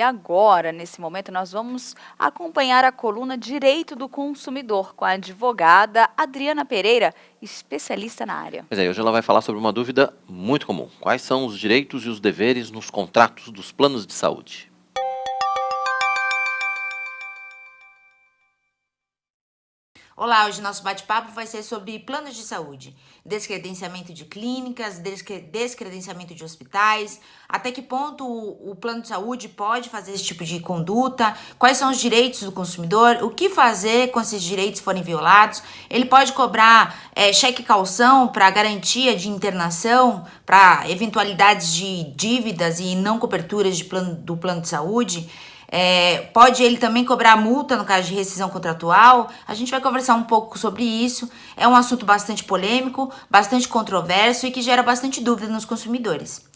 E agora, nesse momento, nós vamos acompanhar a coluna Direito do Consumidor com a advogada Adriana Pereira, especialista na área. Pois é, hoje ela vai falar sobre uma dúvida muito comum. Quais são os direitos e os deveres nos contratos dos planos de saúde? Olá, hoje nosso bate-papo vai ser sobre planos de saúde, descredenciamento de clínicas, descredenciamento de hospitais, até que ponto o plano de saúde pode fazer esse tipo de conduta, quais são os direitos do consumidor, o que fazer quando esses direitos forem violados, ele pode cobrar cheque calção para garantia de internação, para eventualidades de dívidas e não coberturas do plano de saúde. Pode ele também cobrar multa no caso de rescisão contratual. A gente vai conversar um pouco sobre isso. É um assunto bastante polêmico, bastante controverso e que gera bastante dúvida nos consumidores.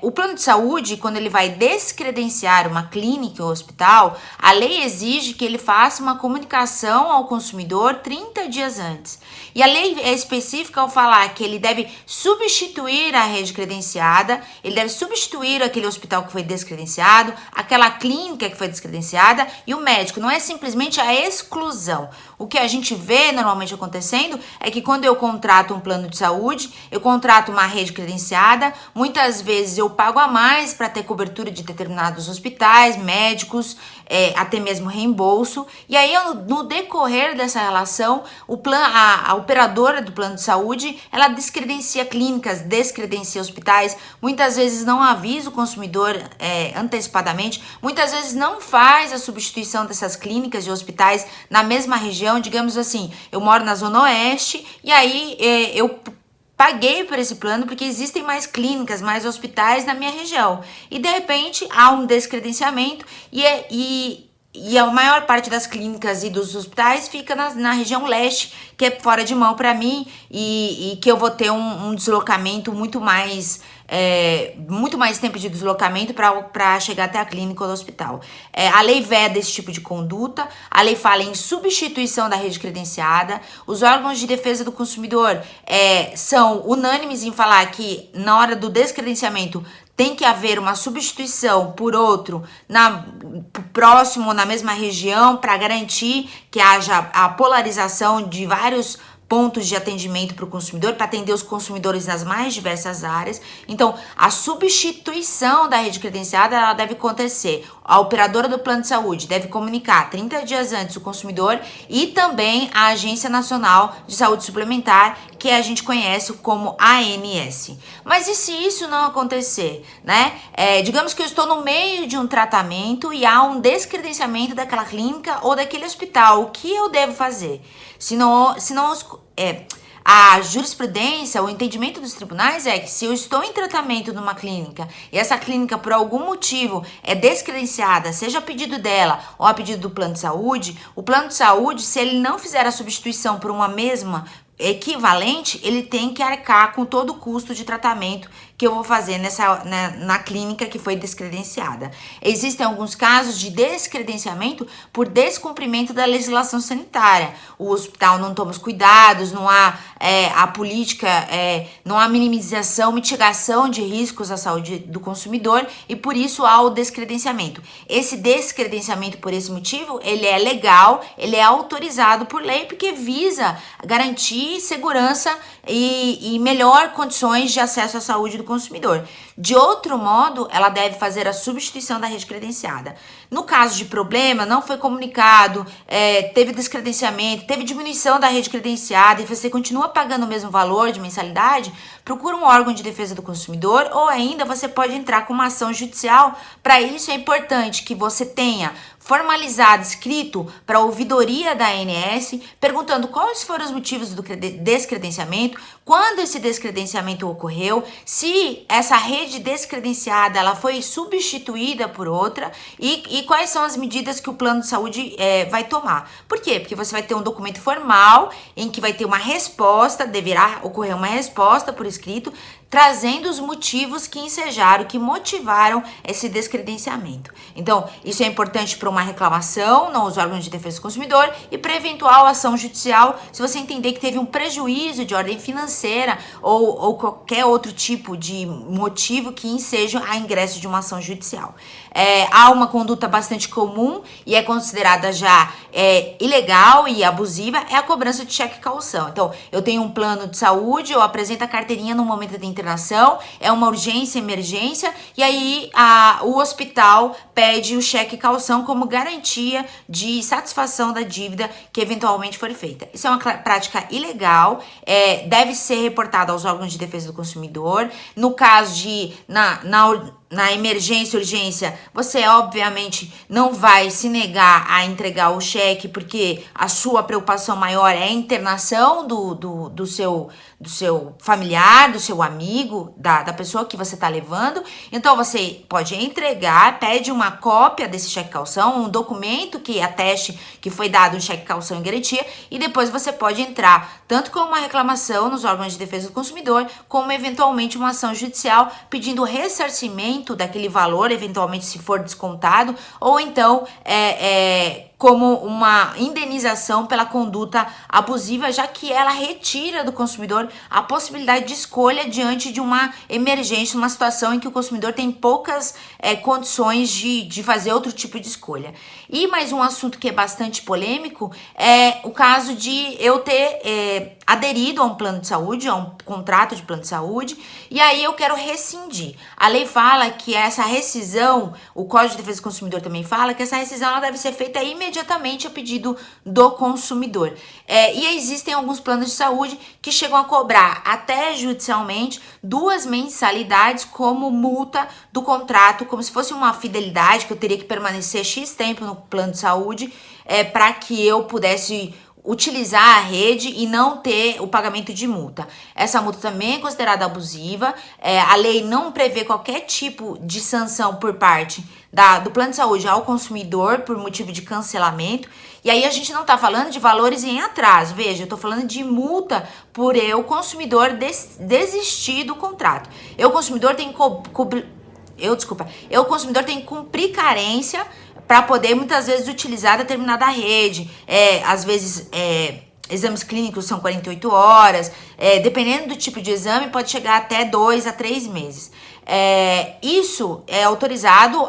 O plano de saúde, quando ele vai descredenciar uma clínica ou hospital, a lei exige que ele faça uma comunicação ao consumidor 30 dias antes. E a lei é específica ao falar que ele deve substituir a rede credenciada, ele deve substituir aquele hospital que foi descredenciado, aquela clínica que foi descredenciada e o médico. Não é simplesmente a exclusão. O que a gente vê normalmente acontecendo é que quando eu contrato um plano de saúde, eu contrato uma rede credenciada, muitas vezes eu pago a mais para ter cobertura de determinados hospitais, médicos, até mesmo reembolso. E aí, no decorrer dessa relação, a operadora do plano de saúde, ela descredencia clínicas, descredencia hospitais, muitas vezes não avisa o consumidor antecipadamente, muitas vezes não faz a substituição dessas clínicas e hospitais na mesma região. Digamos assim, eu moro na Zona Oeste e aí eu paguei por esse plano porque existem mais clínicas, mais hospitais na minha região. E de repente há um descredenciamento e a maior parte das clínicas e dos hospitais fica na região leste, que é fora de mão para mim e que eu vou ter um deslocamento muito mais tempo de deslocamento para chegar até a clínica ou o hospital. A lei veda esse tipo de conduta, a lei fala em substituição da rede credenciada, os órgãos de defesa do consumidor são unânimes em falar que na hora do descredenciamento tem que haver uma substituição por outro próximo ou na mesma região para garantir que haja a polarização de vários pontos de atendimento para o consumidor, para atender os consumidores nas mais diversas áreas. Então, a substituição da rede credenciada, ela deve acontecer. A operadora do plano de saúde deve comunicar 30 dias antes o consumidor e também a Agência Nacional de Saúde Suplementar, que a gente conhece como ANS. Mas e se isso não acontecer, né? Digamos que eu estou no meio de um tratamento e há um descredenciamento daquela clínica ou daquele hospital. O que eu devo fazer? A jurisprudência, o entendimento dos tribunais é que se eu estou em tratamento numa clínica e essa clínica por algum motivo é descredenciada, seja a pedido dela ou a pedido do plano de saúde, o plano de saúde, se ele não fizer a substituição por uma mesma equivalente, ele tem que arcar com todo o custo de tratamento que eu vou fazer na clínica que foi descredenciada. Existem alguns casos de descredenciamento por descumprimento da legislação sanitária. O hospital não toma os cuidados, não há a política, não há minimização, mitigação de riscos à saúde do consumidor e por isso há o descredenciamento. Esse descredenciamento por esse motivo, ele é legal, ele é autorizado por lei porque visa garantir segurança e melhor condições de acesso à saúde do consumidor. De outro modo, ela deve fazer a substituição da rede credenciada. No caso de problema, não foi comunicado, teve descredenciamento, teve diminuição da rede credenciada e você continua pagando o mesmo valor de mensalidade, procura um órgão de defesa do consumidor ou ainda você pode entrar com uma ação judicial. Para isso é importante que você tenha formalizado, escrito para a ouvidoria da ANS, perguntando quais foram os motivos do descredenciamento, quando esse descredenciamento ocorreu, se essa rede descredenciada ela foi substituída por outra e quais são as medidas que o plano de saúde vai tomar. Por quê? Porque você vai ter um documento formal em que vai ter uma resposta, deverá ocorrer uma resposta por escrito, trazendo os motivos que ensejaram, que motivaram esse descredenciamento. Então, isso é importante para uma reclamação nos órgãos de defesa do consumidor e para eventual ação judicial, se você entender que teve um prejuízo de ordem financeira ou qualquer outro tipo de motivo que enseja a ingresso de uma ação judicial. Há uma conduta bastante comum e é considerada já ilegal e abusiva, é a cobrança de cheque caução. Então, eu tenho um plano de saúde, eu apresento a carteirinha no momento da internação, é uma urgência, emergência, e aí o hospital pede o cheque caução como garantia de satisfação da dívida que eventualmente for feita. Isso é uma prática ilegal, deve ser reportada aos órgãos de defesa do consumidor. No caso de, na emergência, urgência, você obviamente não vai se negar a entregar o cheque, porque a sua preocupação maior é a internação do seu familiar, do seu amigo, da pessoa que você está levando. Então você pode entregar, pede uma cópia desse cheque caução, um documento que ateste que foi dado um cheque caução em garantia, e depois você pode entrar tanto com uma reclamação nos órgãos de defesa do consumidor, como eventualmente uma ação judicial pedindo ressarcimento daquele valor, eventualmente se for descontado, ou então como uma indenização pela conduta abusiva, já que ela retira do consumidor a possibilidade de escolha diante de uma emergência, uma situação em que o consumidor tem poucas condições de fazer outro tipo de escolha. E mais um assunto que é bastante polêmico é o caso de eu ter aderido a um plano de saúde, a um contrato de plano de saúde, e aí eu quero rescindir. A lei fala que essa rescisão, o Código de Defesa do Consumidor também fala que essa rescisão ela deve ser feita imediatamente a pedido do consumidor. E existem alguns planos de saúde que chegam a cobrar até judicialmente 2 mensalidades como multa do contrato, como se fosse uma fidelidade, que eu teria que permanecer X tempo no plano de saúde para que eu pudesse utilizar a rede e não ter o pagamento de multa. Essa multa também é considerada abusiva. A lei não prevê qualquer tipo de sanção por parte do plano de saúde ao consumidor por motivo de cancelamento. E aí a gente não está falando de valores em atraso. Veja, eu estou falando de multa por eu, consumidor, desistir do contrato. Eu, consumidor, tenho que cumprir carência para poder, muitas vezes, utilizar determinada rede. Às vezes, exames clínicos são 48 horas. Dependendo do tipo de exame, pode chegar até 2 a 3 meses. Isso é autorizado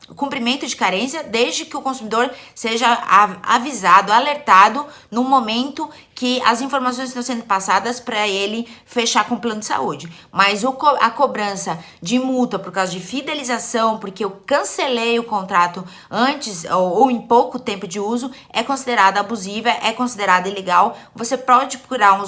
o cumprimento de carência desde que o consumidor seja avisado, alertado no momento que as informações estão sendo passadas para ele fechar com o plano de saúde. Mas a cobrança de multa por causa de fidelização, porque eu cancelei o contrato antes ou em pouco tempo de uso, é considerada abusiva, é considerada ilegal. Você pode procurar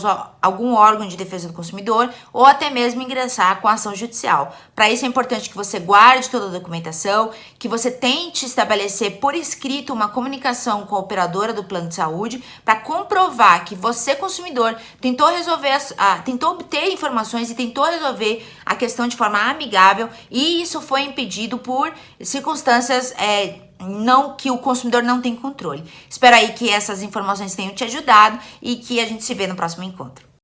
algum órgão de defesa do consumidor ou até mesmo ingressar com ação judicial. Para isso é importante que você guarde toda a documentação, que você tente estabelecer por escrito uma comunicação com a operadora do plano de saúde para comprovar que você, consumidor, tentou obter informações e tentou resolver a questão de forma amigável, e isso foi impedido por circunstâncias que o consumidor não tem controle. Espero aí que essas informações tenham te ajudado e que a gente se vê no próximo encontro.